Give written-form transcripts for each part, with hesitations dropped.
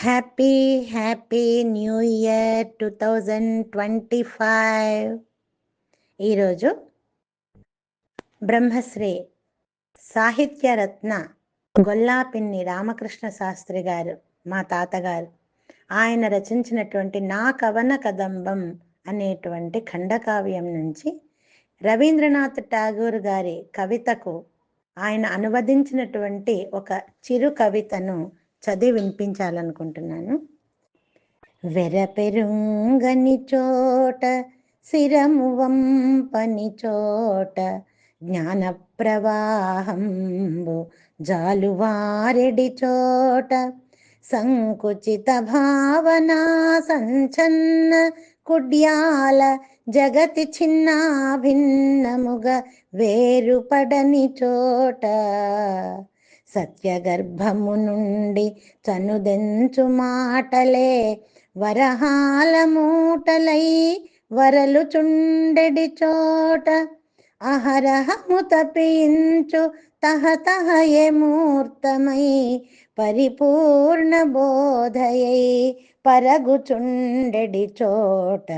Happy happy new year 2025. ఈరోజు బ్రహ్మశ్రీ సాహిత్యరత్న గొల్లాపిన్ని రామకృష్ణ శాస్త్రి గారు, మా తాతగారు, ఆయన రచించినటువంటి నా కవన కదంబం అనేటువంటి ఖండకావ్యం నుంచి రవీంద్రనాథ్ ఠాగూర్ గారి కవితకు ఆయన అనువదించినటువంటి ఒక చిరు కవితను చదివి వినిపించాలనుకుంటున్నాను. వెరపెరుంగని చోట, శిరము వంపని చోట, జ్ఞాన ప్రవాహంబు జాలువారెడి చోట, సంకుచిత భావన సంచన్న కుడ్యాల జగతి చిన్న భిన్నముగా వేరుపడని చోట, సత్యగర్భము నుండి చనుదెంచు మాటలే వరహాల మూటలై వరలు చుండెడి చోట, అహరహము తపించు తహతహయే మూర్తమై పరిపూర్ణ బోధయై పరగుచుండెడి చోట,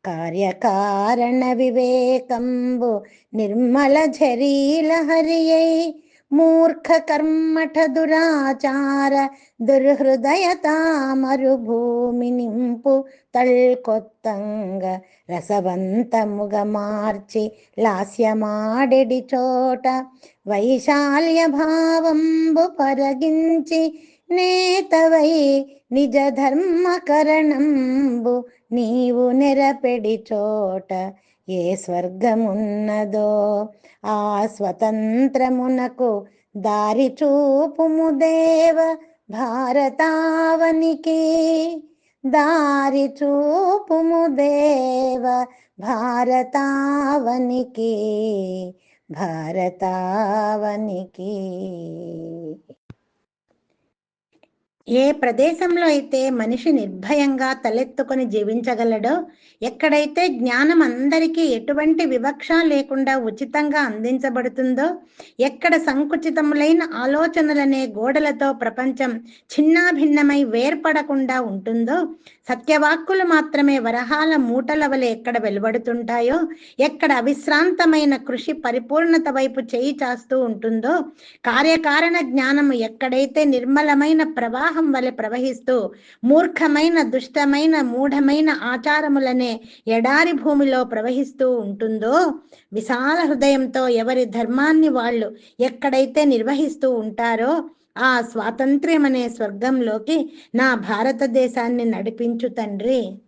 కార్యకారణ వివేకంబు నిర్మల ఝరీల హరియై మూర్ఖ కర్మఠ దురాచార దుర్హృదయత మరుభూమి నింపు తల్కొత్తంగ రసవంతముగ మార్చి లాస్యమాడెడి చోట, వైశాల్య భావంబు పరగించి నేతవై నిజ ధర్మకరణంబు నీవు నెరపెడి చోట, ఏ స్వర్గమున్నదో ఆ స్వతంత్రమునకు దారి చూపుము దేవ భారతావనికి, దారి చూపుము దేవ భారతావనికి, భారతావనికి. ఏ ప్రదేశంలో అయితే మనిషి నిర్భయంగా తలెత్తుకొని జీవించగలడో, ఎక్కడైతే జ్ఞానం అందరికీ ఎటువంటి వివక్ష లేకుండా ఉచితంగా అందించబడుతుందో, ఎక్కడ సంకుచితములైన ఆలోచనలనే గోడలతో ప్రపంచం చిన్నాభిన్నమై వేర్పడకుండా ఉంటుందో, సత్యవాక్కులు మాత్రమే వరహాల మూటల వలె ఎక్కడ వెలువడుతుంటాయో, ఎక్కడ అవిశ్రాంతమైన కృషి పరిపూర్ణత వైపు చేయి చాస్తూ ఉంటుందో, కార్యకారణ జ్ఞానము ఎక్కడైతే నిర్మలమైన ప్రవాహం వలె ప్రవహిస్తూ మూర్ఖమైన దుష్టమైన మూఢమైన ఆచారములనే ఎడారి భూమిలో ప్రవహిస్తూ ఉంటుందో, విశాల హృదయంతో ఎవరి ధర్మాన్ని వాళ్ళు ఎక్కడైతే నిర్వహిస్తూ ఉంటారో ఆ స్వాతంత్ర్యం అనే స్వర్గంలోకి నా భారతదేశాన్ని నడిపించు తండ్రి.